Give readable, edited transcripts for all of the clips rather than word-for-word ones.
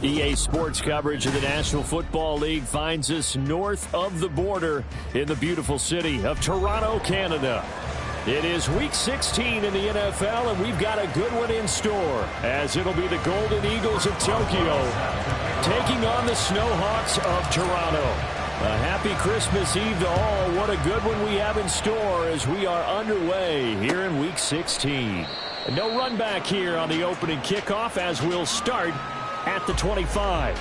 EA Sports coverage of the National Football League finds us north of the border in the beautiful city of Toronto, Canada. It is Week 16 in the NFL, and we've got a good one in store, as it'll be the Golden Eagles of Tokyo taking on the Snowhawks of Toronto. A happy Christmas Eve to all. What a good one we have in store as we are underway here in Week 16. No run back here on the opening kickoff as we'll start at the 25.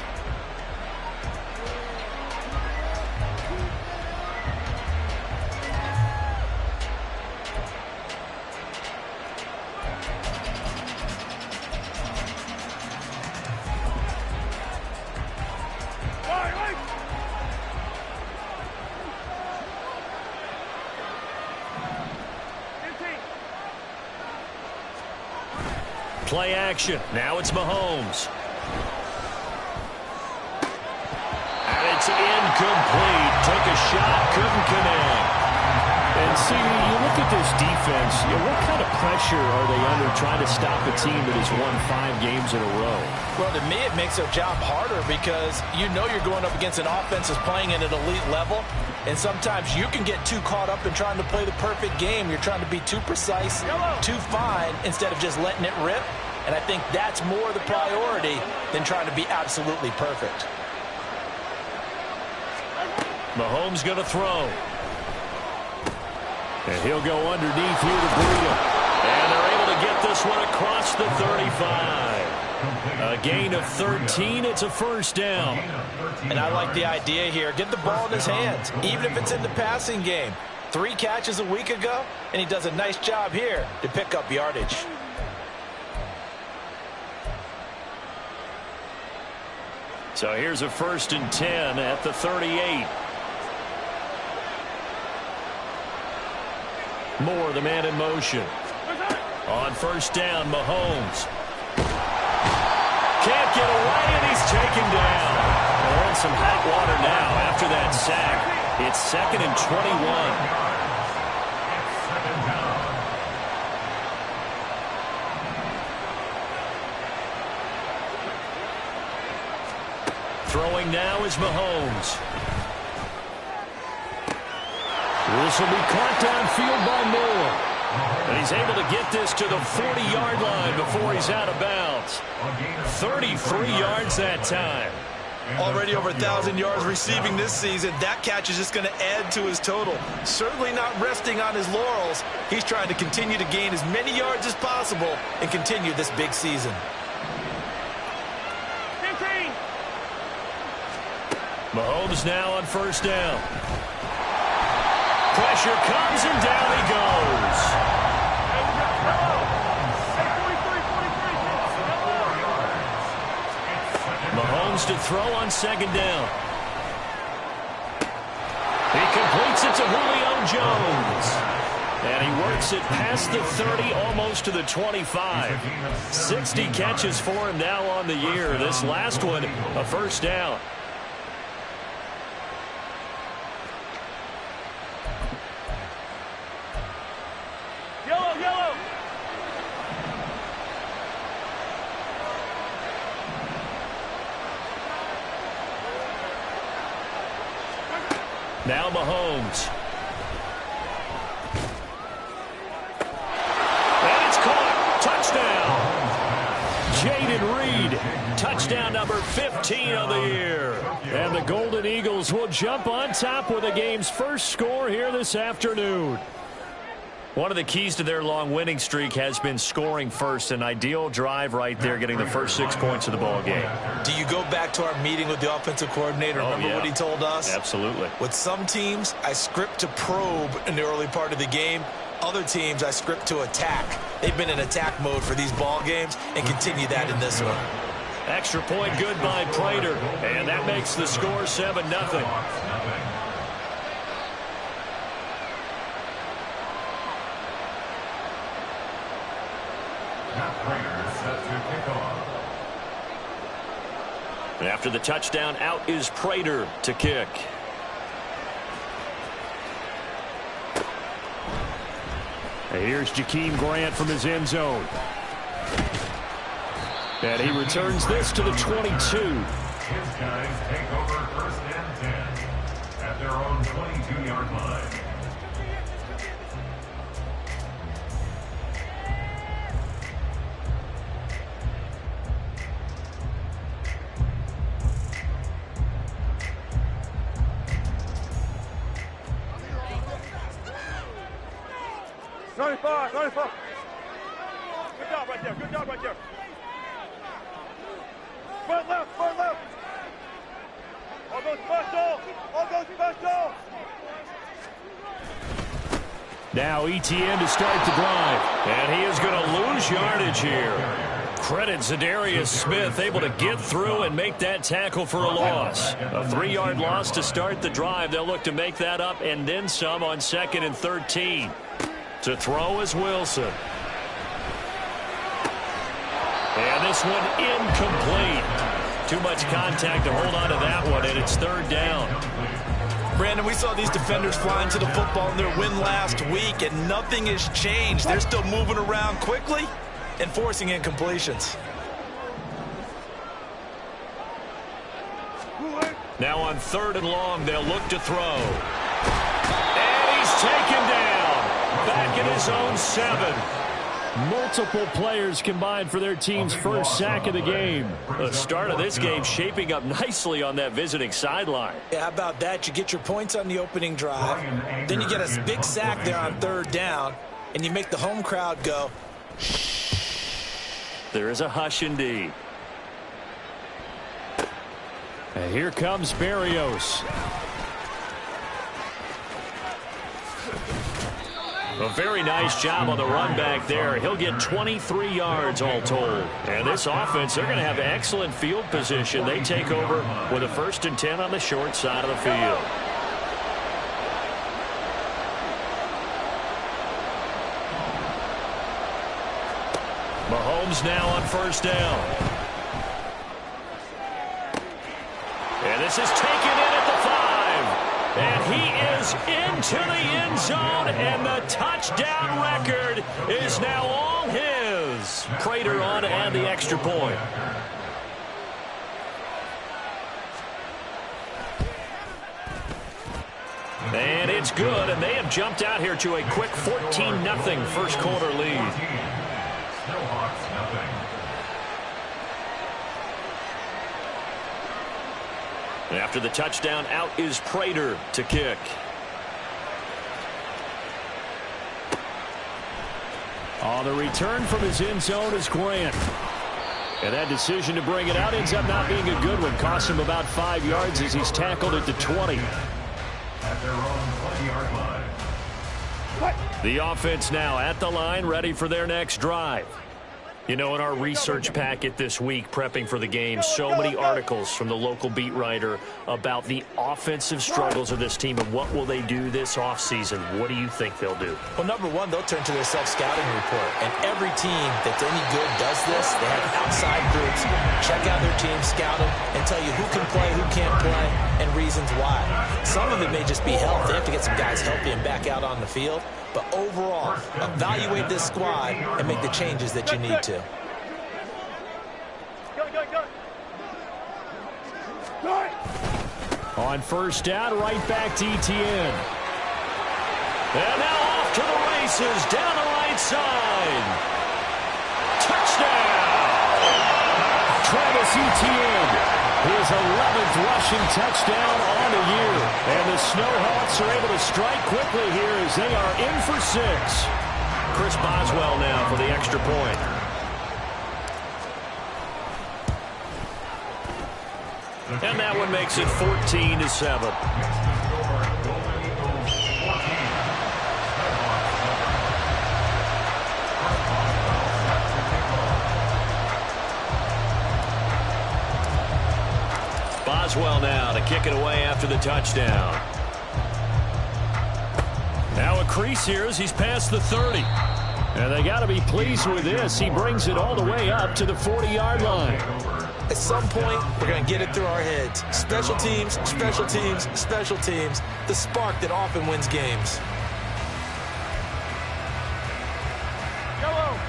Play action. Now it's Mahomes. And it's incomplete. Took a shot, couldn't connect. And see, you look at this defense, what kind of pressure are they under trying to stop a team that has won 5 games in a row? Well, to me, it makes their job harder because you know you're going up against an offense that's playing at an elite level. And sometimes you can get too caught up in trying to play the perfect game. You're trying to be too precise, too fine, instead of just letting it rip. And I think that's more the priority than trying to be absolutely perfect. Mahomes going to throw. And he'll go underneath here to Breida. And they're able to get this one across the 35. A gain of 13. It's a first down. And I like the idea here. Get the ball in his hands, even if it's in the passing game. 3 catches a week ago, and he does a nice job here to pick up yardage. So here's a 1st and 10 at the 38. Moore, the man in motion. On 1st down, Mahomes. Can't get away, and he's taken down. They're in some hot water now after that sack. It's 2nd and 21. Throwing now is Mahomes. This will be caught downfield by Moore. And he's able to get this to the 40-yard line before he's out of bounds. 33 yards that time. Already over 1,000 yards receiving this season. That catch is just going to add to his total. Certainly not resting on his laurels. He's trying to continue to gain as many yards as possible and continue this big season. 15. Mahomes now on 1st down. Pressure comes, and down he goes. Mahomes to throw on 2nd down. He completes it to Julio Jones. And he works it past the 30, almost to the 25. 60 catches for him now on the year. This last one, a 1st down. Now Mahomes. And it's caught. Touchdown. Jaden Reed. Touchdown number 15 of the year. And the Golden Eagles will jump on top with the game's first score here this afternoon. One of the keys to their long winning streak has been scoring first. An ideal drive right there, getting the first 6 points of the ball game. Do you go back to our meeting with the offensive coordinator? Remember what he told us? Absolutely. With some teams, I script to probe in the early part of the game. Other teams, I script to attack. They've been in attack mode for these ball games and continue that in this one. Extra point good by Prater. And that makes the score 7-0. And after the touchdown, out is Prater to kick. And here's Jakeem Grant from his end zone. And he returns this to the 22. His guys take over first and 10 at their own 22-yard line. Good job right there. Good job right there. Front left, front left. All go special. All go special. Now ETN to start the drive. And he is going to lose yardage here. Credit Zadarius Smith, able to get through and make that tackle for a loss. A 3-yard loss to start the drive. They'll look to make that up and then some on 2nd and 13. To throw is Wilson. And this one incomplete. Too much contact to hold on to that one, and it's 3rd down. Brandon, we saw these defenders flying to the football in their win last week, and nothing has changed. They're still moving around quickly and forcing incompletions. Now on 3rd and long, they'll look to throw. And he's taken down. Back in his own 7. Multiple players combined for their team's first sack of the game. The start of this game shaping up nicely on that visiting sideline. Yeah, how about that? You get your points on the opening drive. Then you get a big sack there on 3rd down, and you make the home crowd go, shh. There is a hush indeed. And here comes Berrios. A very nice job on the run back there. He'll get 23 yards all told. And this offense, they're going to have excellent field position. They take over with a 1st and 10 on the short side of the field. Mahomes now on 1st down. And this is taken in at the 5. And he is into the end zone, and the touchdown record is now all his. Prater on to add the extra point. And it's good, and they have jumped out here to a quick 14-0 first quarter lead. After the touchdown, out is Prater to kick. On the return from his end zone is Grant. And that decision to bring it out ends up not being a good one. Costs him about 5 yards as he's tackled at the 20. At their own 20-yard line. The offense now at the line, ready for their next drive. You know, in our research packet this week, prepping for the game, so many articles from the local beat writer about the offensive struggles of this team and what will they do this offseason. What do you think they'll do? Well, number one, they'll turn to their self-scouting report. And every team that's any good does this. They have outside groups, check out their team, scout them, and tell you who can play, who can't play, and reasons why. Some of it may just be health. They have to get some guys healthy and back out on the field. But overall, evaluate this squad and make the changes that you need to. On 1st down, right back to ETN. And now off to the races, down the right side. Touchdown! Travis Etienne. His 11th rushing touchdown on the year. And the Snowhawks are able to strike quickly here as they are in for 6. Chris Boswell now for the extra point. And that one makes it 14-7. Boswell now to kick it away after the touchdown. Now a crease here as he's past the 30. And they got to be pleased with this. He brings it all the way up to the 40-yard line. At some point, we're going to get it through our heads. Special teams, special teams, special teams. The spark that often wins games.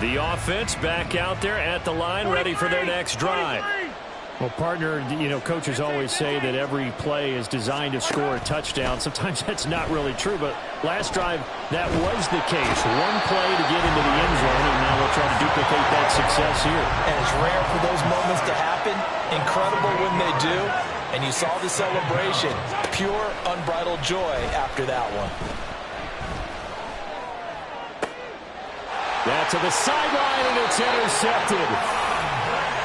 The offense back out there at the line, ready for their next drive. Well, partner, coaches always say that every play is designed to score a touchdown. Sometimes that's not really true, but last drive, that was the case. One play to get into the end zone, and now we'll try to duplicate that success here. And it's rare for those moments to happen. Incredible when they do. And you saw the celebration. Pure, unbridled joy after that one. That's to the sideline, and it's intercepted.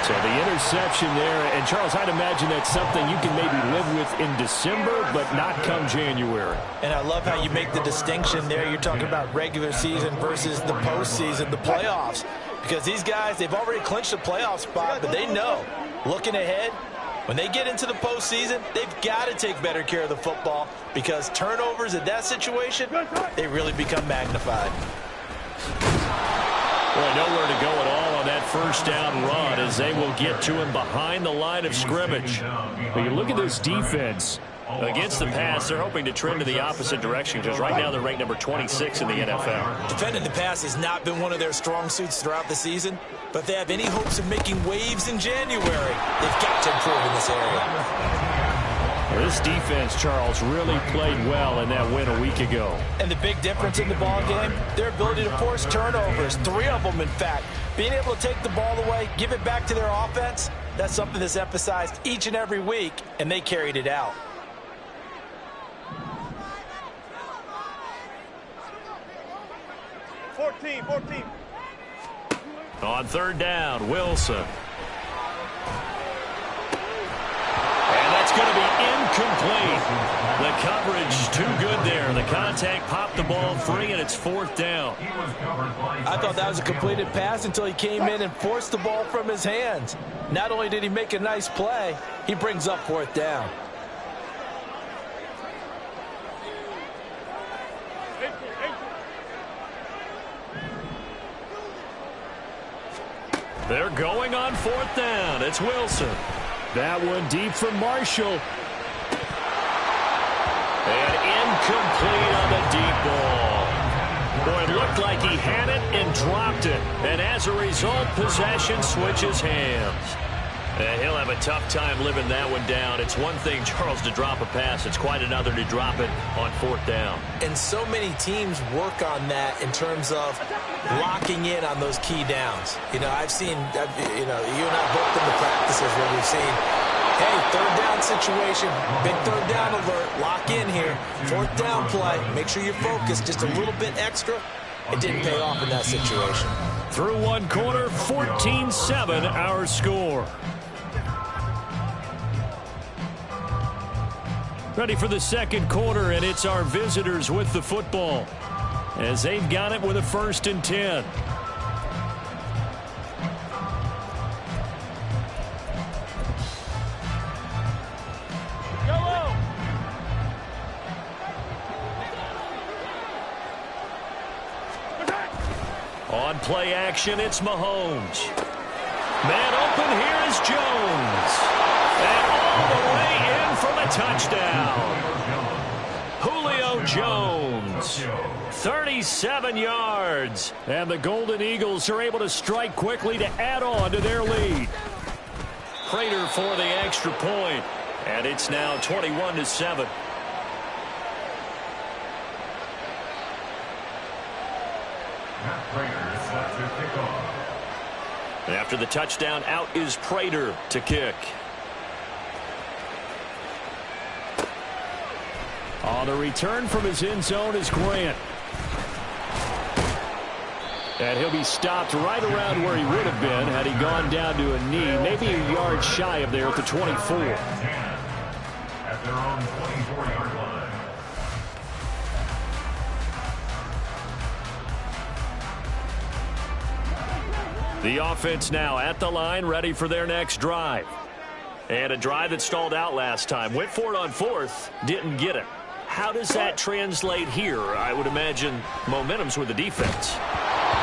So the interception there, and Charles, I'd imagine that's something you can maybe live with in December, but not come January. And I love how you make the distinction there. You're talking about regular season versus the postseason, the playoffs. Because these guys, they've already clinched a playoff spot, but they know, looking ahead, when they get into the postseason, they've got to take better care of the football because turnovers in that situation, they really become magnified. Well, nowhere to go at all on that first down run as they will get to him behind the line of scrimmage. But you look at this defense. Against the pass, they're hoping to trend in the opposite direction because right now they're ranked number 26 in the NFL. Defending the pass has not been one of their strong suits throughout the season, but if they have any hopes of making waves in January, they've got to improve in this area. Well, this defense, Charles, really played well in that win a week ago. And the big difference in the ball game, their ability to force turnovers, 3 of them, in fact. Being able to take the ball away, give it back to their offense, that's something that's emphasized each and every week, and they carried it out. On third down, Wilson. And that's going to be incomplete. The coverage too good there. The contact popped the ball free, and it's fourth down. I thought that was a completed pass until he came in and forced the ball from his hands. Not only did he make a nice play, he brings up fourth down. They're going on fourth down. It's Wilson. That one deep for Marshall. And incomplete on the deep ball. Boy, it looked like he had it and dropped it. And as a result, possession switches hands. And he'll have a tough time living that one down. It's one thing, Charles, to drop a pass. It's quite another to drop it on fourth down. And so many teams work on that in terms of locking in on those key downs. I've seen, you and I both been to practices where we've seen, hey, third down situation, big third down alert, lock in here, fourth down play, make sure you're focused just a little bit extra. It didn't pay off in that situation. Through one quarter, 14-7 our score. Ready for the second quarter, and it's our visitors with the football as they've got it with a 1st and 10. On play action, it's Mahomes. Man open, here is Jones. And all the way in for the touchdown. Julio Jones, 37 yards. And the Golden Eagles are able to strike quickly to add on to their lead. Prater for the extra point. And it's now 21-7. After the touchdown, out is Prater to kick. On the return from his end zone is Grant. And he'll be stopped right around where he would have been had he gone down to a knee, maybe a yard shy of there at the 24. At their own 24-yard line. The offense now at the line, ready for their next drive. And a drive that stalled out last time. Went for it on fourth, didn't get it. How does that translate here? I would imagine momentum's with the defense.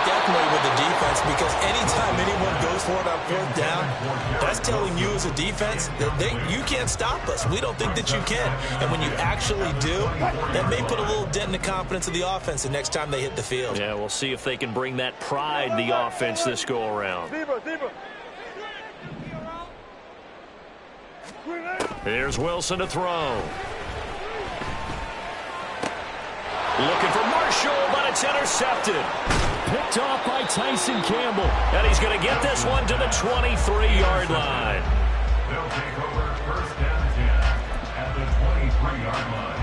definitely with the defense, because anytime anyone goes for it on fourth down, that's telling you as a defense that you can't stop us. We don't think that you can. And when you actually do, that may put a little dent in the confidence of the offense the next time they hit the field. Yeah, we'll see if they can bring that pride in the offense this go-around. Here's Wilson to throw. Looking for Marshall, but it's intercepted. Picked off by Tyson Campbell. And he's going to get this one to the 23-yard line. They'll take over first and 10 at the 23-yard line.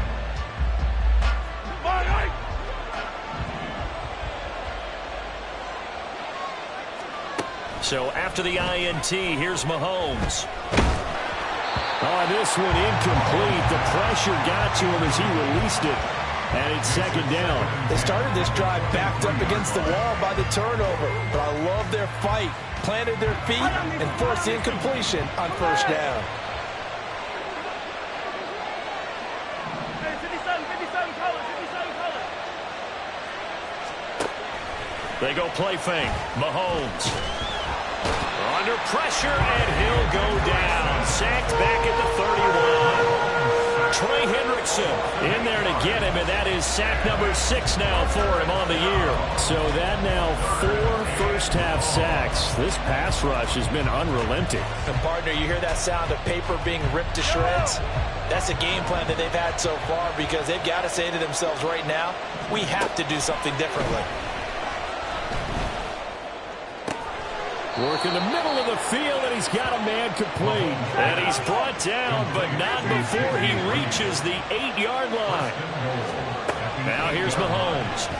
So after the INT, here's Mahomes. Oh, this one incomplete. The pressure got to him as he released it. And it's second down. They started this drive backed up against the wall by the turnover. But I love their fight. Planted their feet and forced the incompletion on first down. They go play fake. Mahomes. Under pressure, and he'll go down. Sacked back at the 31. Trey Hendrickson in there to get him, and that is sack number 6 now for him on the year. So that now 4 first-half sacks. This pass rush has been unrelenting. And partner, you hear that sound of paper being ripped to shreds? That's a game plan that they've had so far, because they've got to say to themselves right now, we have to do something differently. Work in the middle of the field, and he's got a man complete. And he's brought down, but not before he reaches the 8-yard line. Now here's Mahomes.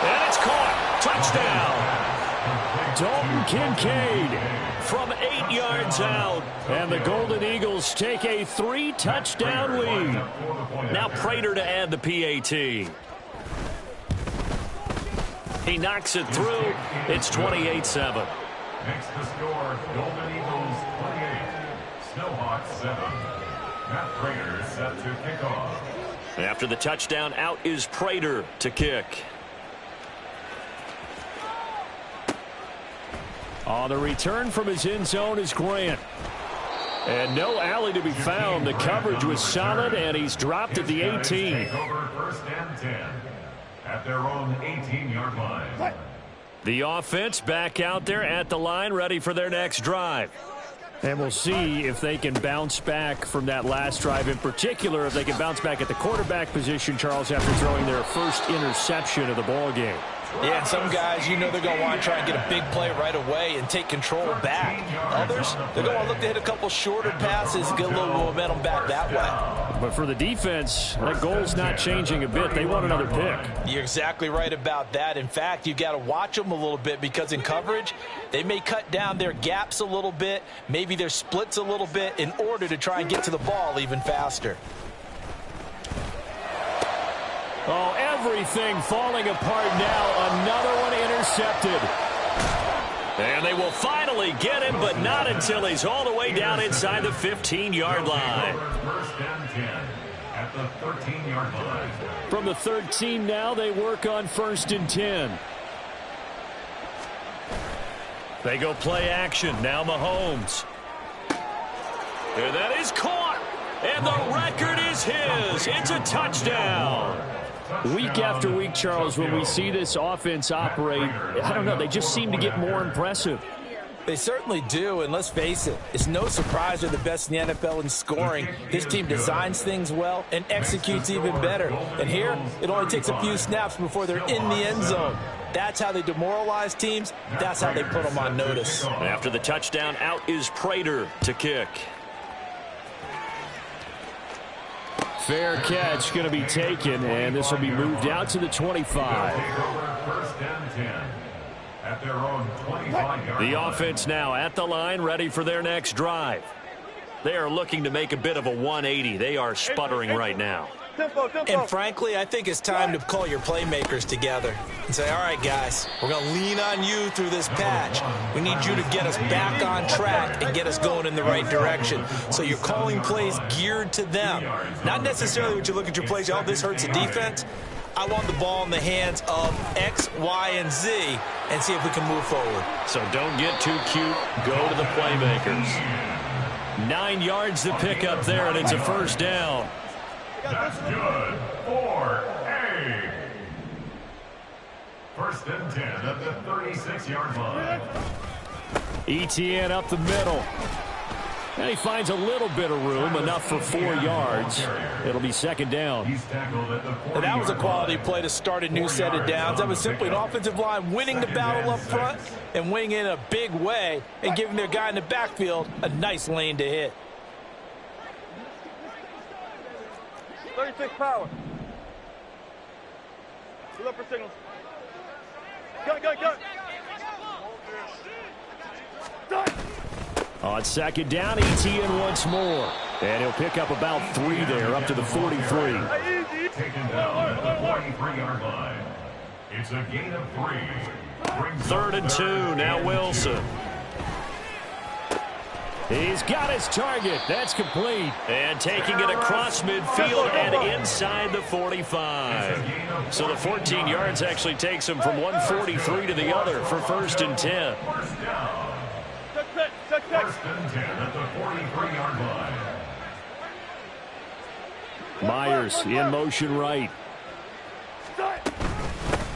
And it's caught. Touchdown. Dalton Kincaid from 8 yards out. And the Golden Eagles take a 3-touchdown lead. Now Prater to add the PAT. He knocks it through. It's 28-7. Makes the score Golden Eagles 28, Snowhawks 7. Matt Prater set to kick off. After the touchdown, out is Prater to kick. On the return from his end zone is Grant. And no alley to be found. The coverage was solid, and he's dropped at the 18. Take over first and 10. At their own 18-yard line. The offense back out there at the line, ready for their next drive. And we'll see if they can bounce back from that last drive, in particular if they can bounce back at the quarterback position, Charles, after throwing their first interception of the ball game. Yeah, and some guys, you know they're going to want to try and get a big play right away and take control back. Others, they're going to look to hit a couple shorter passes, get a little momentum back that way. But for the defense, that goal's not changing a bit. They want another pick. You're exactly right about that. In fact, you've got to watch them a little bit, because in coverage, they may cut down their gaps a little bit, maybe their splits a little bit, in order to try and get to the ball even faster. Oh, everything falling apart now. Another one intercepted. And they will finally get him, but not until he's all the way down inside the 15-yard line. First and 10 at the 13-yard line. From the 13 now, they work on first and 10. They go play action. Now Mahomes. And that is caught. And the record is his. It's a touchdown. Week after week, Charles, when we see this offense operate, I don't know, they just seem to get more impressive. They certainly do, and let's face it, it's no surprise they're the best in the NFL in scoring. This team designs things well and executes even better. And here, it only takes a few snaps before they're in the end zone. That's how they demoralize teams. That's how they put them on notice. After the touchdown, out is Prater to kick. Fair catch going to be taken, and this will be moved out to the 25. First and 10 at their own 25-yard The line. offense now at the line, ready for their next drive. They are looking to make a bit of a 180. They are sputtering right now. And frankly, I think it's time to call your playmakers together and say, all right, guys, we're going to lean on you through this patch. We need you to get us back on track and get us going in the right direction. So you're calling plays geared to them. Not necessarily what you look at your plays, oh, this hurts the defense. I want the ball in the hands of X, Y, and Z and see if we can move forward. So don't get too cute. Go to the playmakers. 9 yards to pick up there, and it's a first down. That's good for A. First and 10 at the 36-yard line. ETN up the middle. And he finds a little bit of room, enough for 4 yards. It'll be second down. And that was a quality play to start a new set of downs. That was simply an offensive line winning the battle up front and winning in a big way and giving their guy in the backfield a nice lane to hit. 36 power. Look for signals. Go. On second down, ETN once more. And he'll pick up about 3 there, up to the 43. Taken down at the 43-yard line. It's a gain of 3. Third and 2, now Wilson. He's got his target. That's complete. And taking it across midfield and inside the 45. So the 14 yards actually takes him from 143 to the other for first and 10. First and 10 at the 43-yard line. Myers in motion right.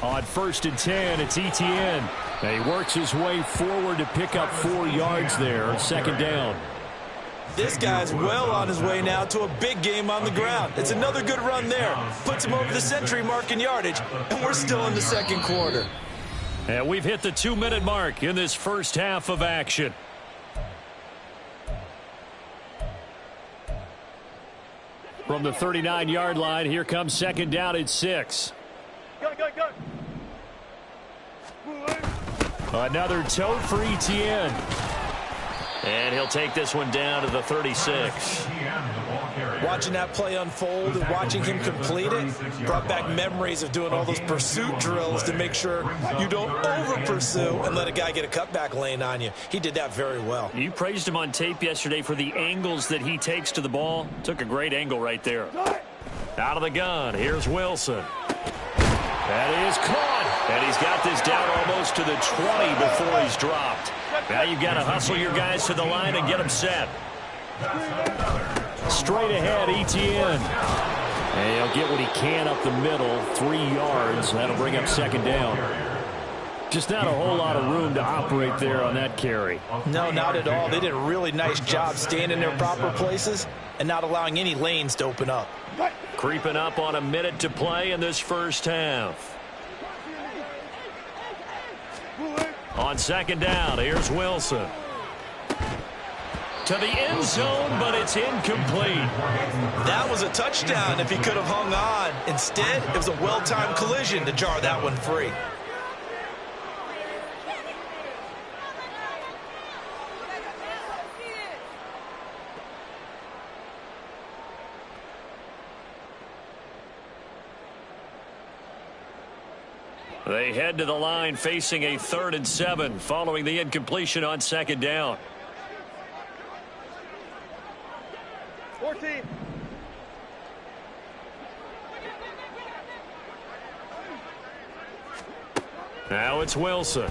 On first and 10, it's ETN. And he works his way forward to pick up 4 yards there. Second down. This guy's well on his way now to a big game on the ground. It's another good run there. Puts him over the century mark in yardage, and we're still in the second quarter. And we've hit the 2-minute mark in this first half of action. From the 39-yard line, here comes second down at 6. Go. Another tote for ETN. And he'll take this one down to the 36. Watching that play unfold and watching him complete it brought back memories of doing all those pursuit drills to make sure you don't over-pursue and let a guy get a cutback lane on you. He did that very well. You praised him on tape yesterday for the angles that he takes to the ball. Took a great angle right there. Out of the gun, here's Wilson. That is caught. And he's got this down almost to the 20 before he's dropped. Now you've got to hustle your guys to the line and get them set. Straight ahead, ETN. And he'll get what he can up the middle, 3 yards. That'll bring up second down. Just not a whole lot of room to operate there on that carry. No, not at all. They did a really nice job staying in their proper places and not allowing any lanes to open up. Creeping up on a minute to play in this first half. On second down, here's Wilson. To the end zone, but it's incomplete. That was a touchdown if he could have hung on. Instead, it was a well-timed collision to jar that one free. They head to the line facing a 3rd and 7 following the incompletion on second down. 14. Now it's Wilson.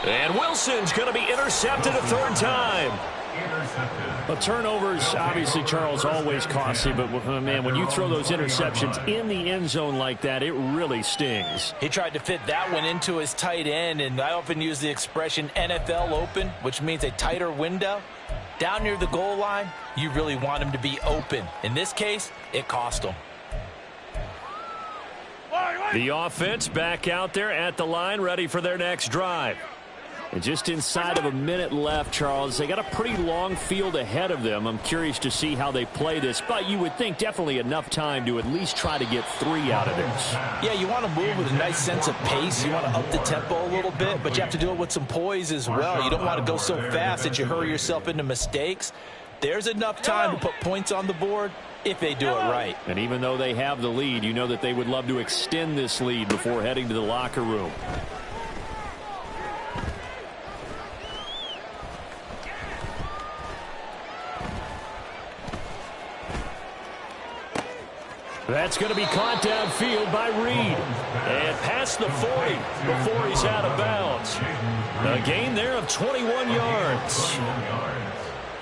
And Wilson's going to be intercepted a 3rd time. But turnovers, obviously, Charles, always costly. But, man, when you throw those interceptions in the end zone like that, it really stings. He tried to fit that one into his tight end, and I often use the expression NFL open, which means a tighter window. Down near the goal line, you really want him to be open. In this case, it cost him. The offense back out there at the line, ready for their next drive. And just inside of a minute left, Charles, they got a pretty long field ahead of them. I'm curious to see how they play this, but you would think definitely enough time to at least try to get 3 out of this. Yeah, you want to move with a nice sense of pace. You want to up the tempo a little bit, but you have to do it with some poise as well. You don't want to go so fast that you hurry yourself into mistakes. There's enough time to put points on the board if they do it right. And even though they have the lead, you know that they would love to extend this lead before heading to the locker room. That's going to be caught downfield by Reed. And past the 40 before he's out of bounds. A gain there of 21 yards.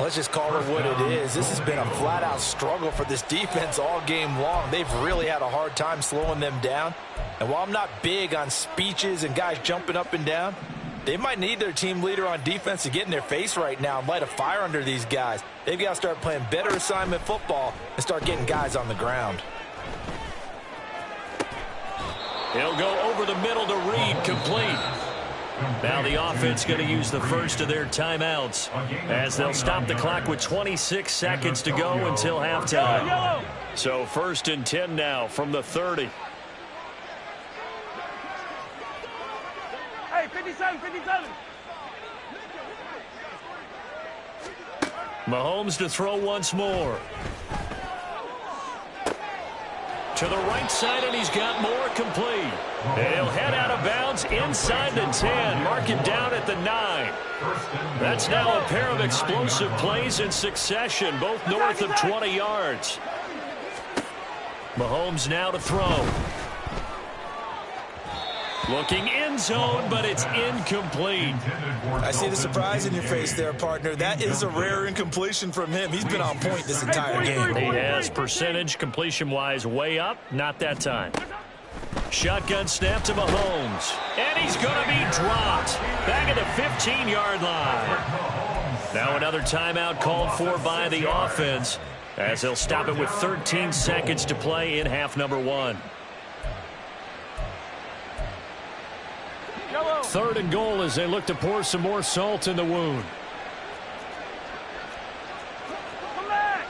Let's just call it what it is. This has been a flat-out struggle for this defense all game long. They've really had a hard time slowing them down. And while I'm not big on speeches and guys jumping up and down, they might need their team leader on defense to get in their face right now and light a fire under these guys. They've got to start playing better assignment football and start getting guys on the ground. He'll go over the middle to Reed, complete. Now the offense going to use the first of their timeouts as they'll stop the clock with 26 seconds to go until halftime. So 1st and 10 now from the 30. Hey, 57, 57. Mahomes to throw once more. To the right side, and he's got more, complete. And he'll head out of bounds inside the 10. Mark him down at the 9. That's now a pair of explosive plays in succession, both north of 20 yards. Mahomes now to throw. Looking end zone, but it's incomplete. I see the surprise in your face there, partner. That is a rare incompletion from him. He's been on point this entire game. He has percentage completion-wise way up. Not that time. Shotgun snap to Mahomes. And he's going to be dropped. Back at the 15-yard line. Now another timeout called for by the offense as they'll stop it with 13 seconds to play in half number 1. 3rd and goal as they look to pour some more salt in the wound. Come back.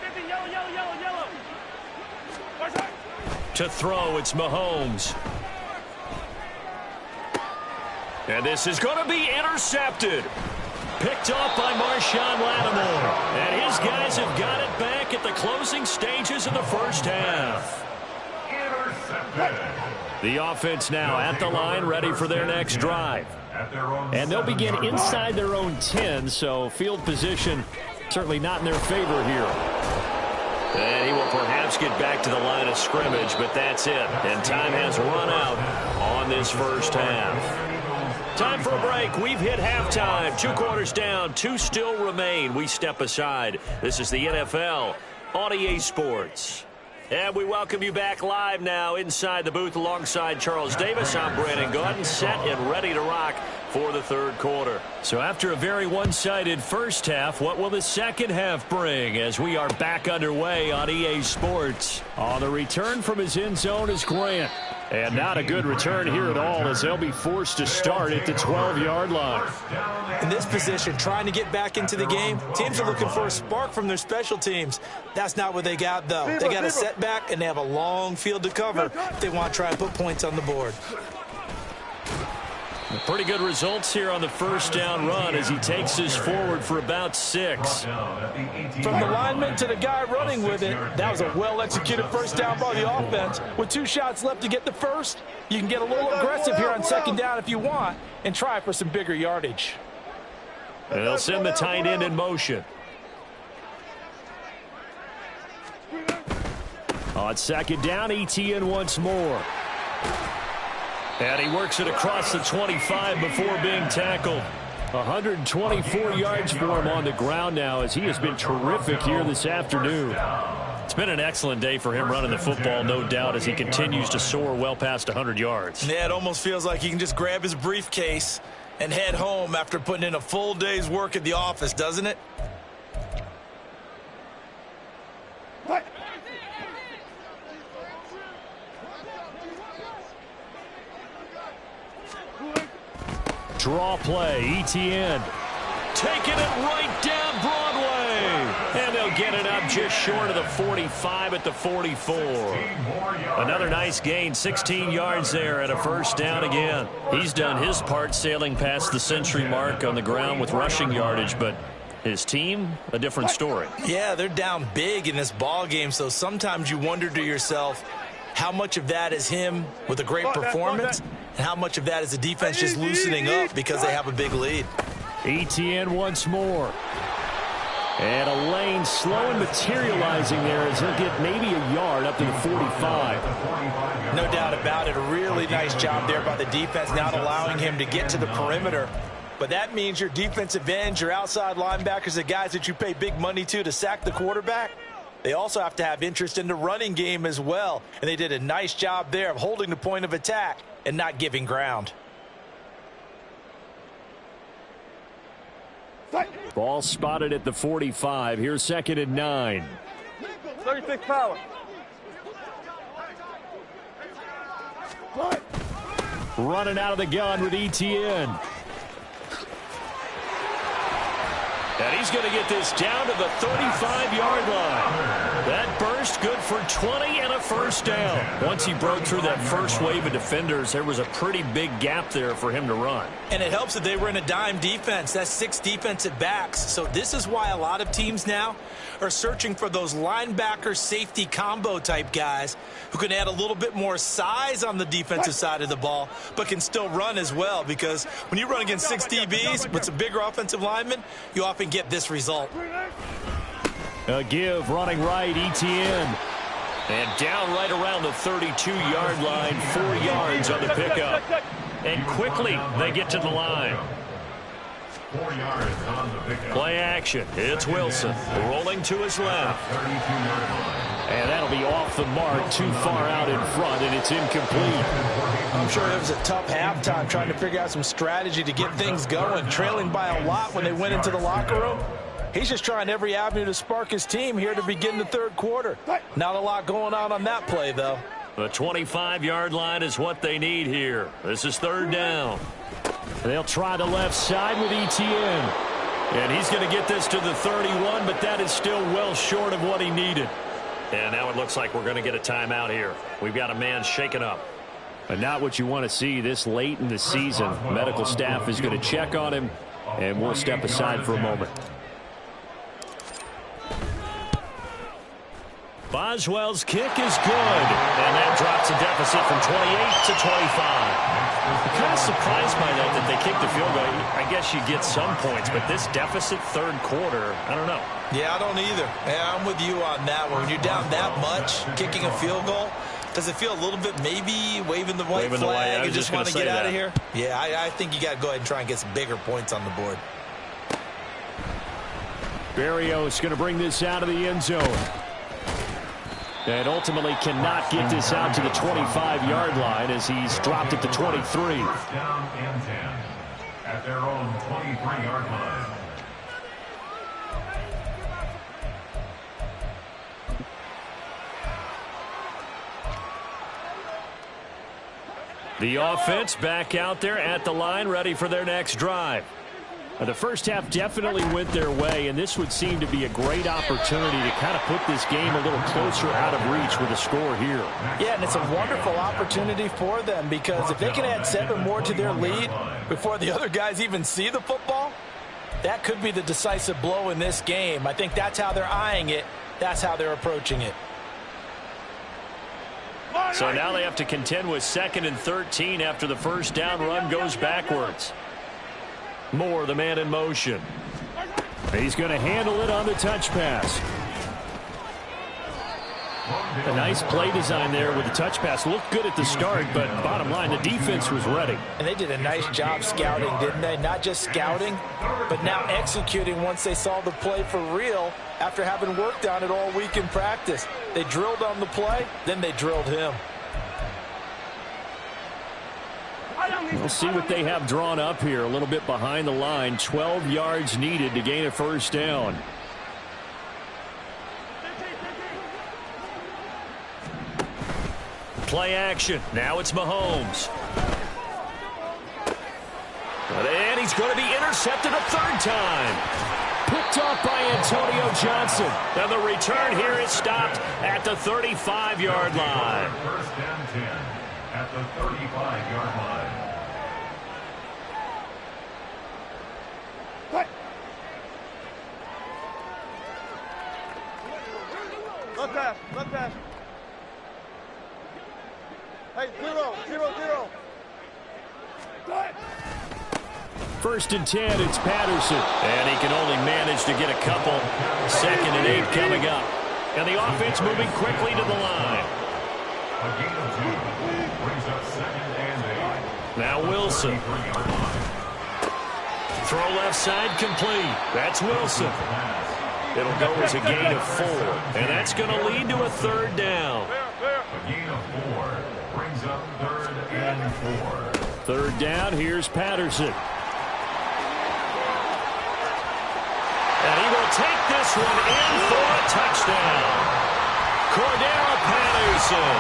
50, yellow, yellow, yellow, yellow. To throw, it's Mahomes. And this is going to be intercepted. Picked off by Marshawn Lattimore. And his guys have got it back at the closing stages of the first half. The offense now at the line, ready for their next drive. And they'll begin inside their own 10, so field position certainly not in their favor here. And he will perhaps get back to the line of scrimmage, but that's it. And time has run out on this first half. Time for a break. We've hit halftime. 2 quarters down, 2 still remain. We step aside. This is the NFL on EA Sports. And we welcome you back live now inside the booth alongside Charles Davis. I'm Brandon Gaudin, set and ready to rock for the 3rd quarter. So after a very one-sided first half, what will the second half bring as we are back underway on EA Sports? On the return from his end zone is Grant. And not a good return here at all as they'll be forced to start at the 12-yard line. In this position, trying to get back into the game, teams are looking for a spark from their special teams. That's not what they got, though. They got a setback, and they have a long field to cover if they want to try and put points on the board. Pretty good results here on the first down run as he takes this forward for about 6. From the lineman to the guy running with it, that was a well-executed first down by the offense. With 2 shots left to get the first, you can get a little aggressive here on second down if you want and try for some bigger yardage. And they'll send the tight end in motion. On 2nd down, ETN once more. And he works it across the 25 before being tackled. 124 yards for him on the ground now as he has been terrific here this afternoon. It's been an excellent day for him running the football, no doubt, as he continues to soar well past 100 yards. Yeah, it almost feels like he can just grab his briefcase and head home after putting in a full day's work at the office, doesn't it? Draw play, ETN. Taking it right down Broadway. And they'll get it up just short of the 45 at the 44. Another nice gain, 16 yards there and a first down again. He's done his part sailing past the century mark on the ground with rushing yardage, but his team, a different story. Yeah, they're down big in this ball game, so sometimes you wonder to yourself how much of that is him with a great performance and how much of that is the defense just loosening up because they have a big lead. ETN once more. And a lane slow and materializing there as he'll get maybe a yard up to the 45. No doubt about it. A really nice job there by the defense, not allowing him to get to the perimeter. But that means your defensive ends, your outside linebackers, the guys that you pay big money to sack the quarterback, they also have to have interest in the running game as well. And they did a nice job there of holding the point of attack and not giving ground. Ball spotted at the 45. Here's 2nd and 9. 36 power. Running out of the gun with Etienne. And he's going to get this down to the 35-yard line. That burst good for 20 and a first down. Once he broke through that first wave of defenders, there was a pretty big gap there for him to run. And it helps that they were in a dime defense. That's 6 defensive backs. So this is why a lot of teams now are searching for those linebacker safety combo type guys who can add a little bit more size on the defensive side of the ball, but can still run as well. Because when you run against 6 DBs with some bigger offensive linemen, you often get this result. A give running right, Etienne. And down right around the 32-yard line, 4 yards on the pickup. And quickly they get to the line. 4 yards on the pickup. Play action. It's Wilson rolling to his left. And that'll be off the mark, too far out in front, and it's incomplete. I'm sure it was a tough halftime trying to figure out some strategy to get things going, trailing by a lot when they went into the locker room. He's just trying every avenue to spark his team here to begin the third quarter. Not a lot going on that play, though. The 25-yard line is what they need here. This is 3rd down. They'll try the left side with Etienne. And he's going to get this to the 31, but that is still well short of what he needed. And now it looks like we're going to get a timeout here. We've got a man shaken up. But not what you want to see this late in the season. Medical staff is going to check on him, and we'll step aside for a moment. Boswell's kick is good, and that drops the deficit from 28 to 25. I'm kind of surprised by that they kicked the field goal. I guess you get some points, but this deficit third quarter, I don't know. Yeah, I don't either. Yeah, I'm with you on that one. When you're down that much, kicking a field goal, does it feel a little bit maybe waving the white flag and just want to get out of here? Yeah, I think you got to go ahead and try and get some bigger points on the board. Berrios going to bring this out of the end zone. And ultimately cannot get this out to the 25-yard line as he's dropped it to 23. First down and 10 at their own 23-yard line. The offense back out there at the line, ready for their next drive. The first half definitely went their way, and this would seem to be a great opportunity to kind of put this game a little closer out of reach with a score here. Yeah, and it's a wonderful opportunity for them because if they can add 7 more to their lead before the other guys even see the football, that could be the decisive blow in this game. I think that's how they're eyeing it. That's how they're approaching it. So now they have to contend with 2nd and 13 after the first down run goes backwards. Moore, the man in motion. He's going to handle it on the touch pass. A nice play design there with the touch pass. Looked good at the start, but bottom line, the defense was ready. And they did a nice job scouting, didn't they? Not just scouting, but now executing once they saw the play for real after having worked on it all week in practice. They drilled on the play, then they drilled him. We'll see what they have drawn up here. A little bit behind the line. 12 yards needed to gain a first down. Play action. Now it's Mahomes. And he's going to be intercepted a 3rd time. Picked off by Antonio Johnson. And the return here is stopped at the 35-yard line. First down 10 at the 35-yard line. Left pass. Hey, 0, 0, 0. first and 10, it's Patterson. And he can only manage to get a couple. 2nd and 8 coming up. And the offense moving quickly to the line. A gain of 2 brings up 2nd and 8. Now Wilson. Throw left side complete. That's Wilson. It'll go as a gain of 4. And that's going to lead to a 3rd down. A gain of 4 brings up 3rd and 4. 3rd down, here's Patterson. And he will take this one in for a touchdown. Cordero Patterson,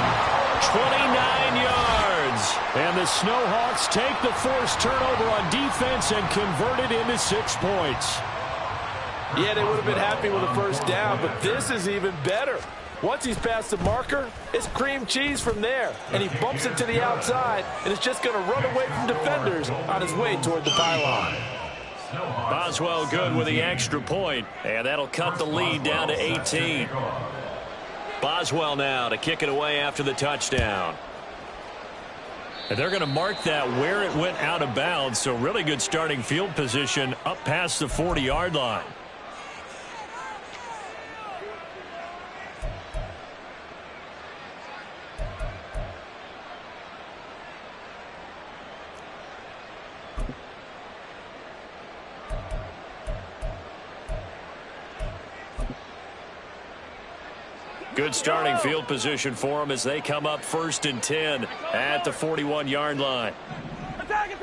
29 yards. And the Snowhawks take the forced turnover on defense and convert it into 6 points. Yeah, they would have been happy with a first down, but this is even better. Once he's past the marker, it's cream cheese from there. And he bumps it to the outside, and it's just going to run away from defenders on his way toward the pylon. Boswell good with the extra point, and that'll cut the lead down to 18. Boswell now to kick it away after the touchdown. And they're going to mark that where it went out of bounds, so really good starting field position up past the 40-yard line. Good starting field position for them as they come up 1st and 10 at the 41-yard line. Attack!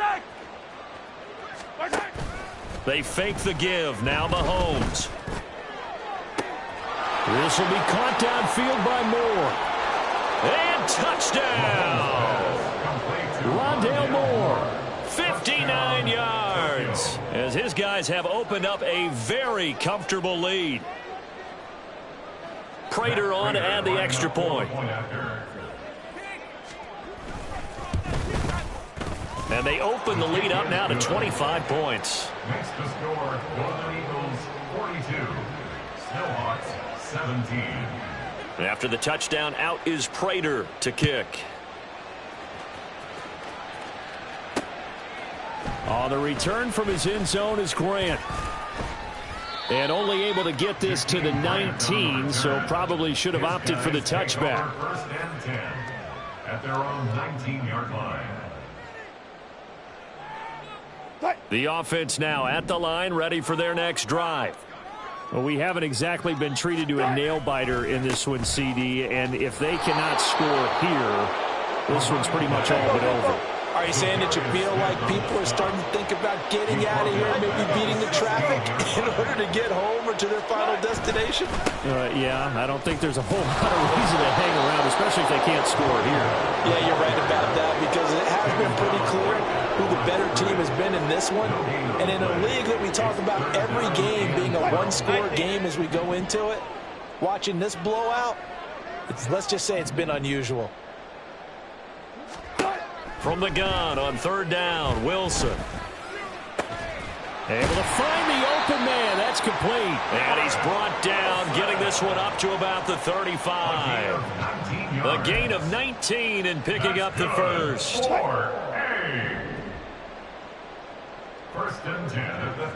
They fake the give. Now Mahomes. This will be caught downfield by Moore. And touchdown! Rondale Moore, 59 yards, as his guys have opened up a very comfortable lead. Prater on to add the extra point. And they open the lead up now to 25 points. Makes the score Golden Eagles 42, Snowhawks 17. After the touchdown, out is Prater to kick. On the return from his end zone is Grant. And only able to get this to the 19, so probably should have opted for the touchback. 1st and 10 at their own 19-yard line. The offense now at the line, ready for their next drive. Well, we haven't exactly been treated to a nail-biter in this one, CD, and if they cannot score here, this one's pretty much all but over. Are you saying that you feel like people are starting to think about getting out of here and maybe beating the traffic in order to get home or to their final destination? Yeah, I don't think there's a whole lot of reason to hang around, especially if they can't score here. Yeah, you're right about that because it has been pretty clear who the better team has been in this one. And in a league that we talk about every game being a one-score game as we go into it, watching this blowout, let's just say it's been unusual. From the gun on 3rd down, Wilson. Able to find the open man. That's complete. And he's brought down, getting this one up to about the 35. A gain of 19 and picking up the first. 4A. 1st and 10 at the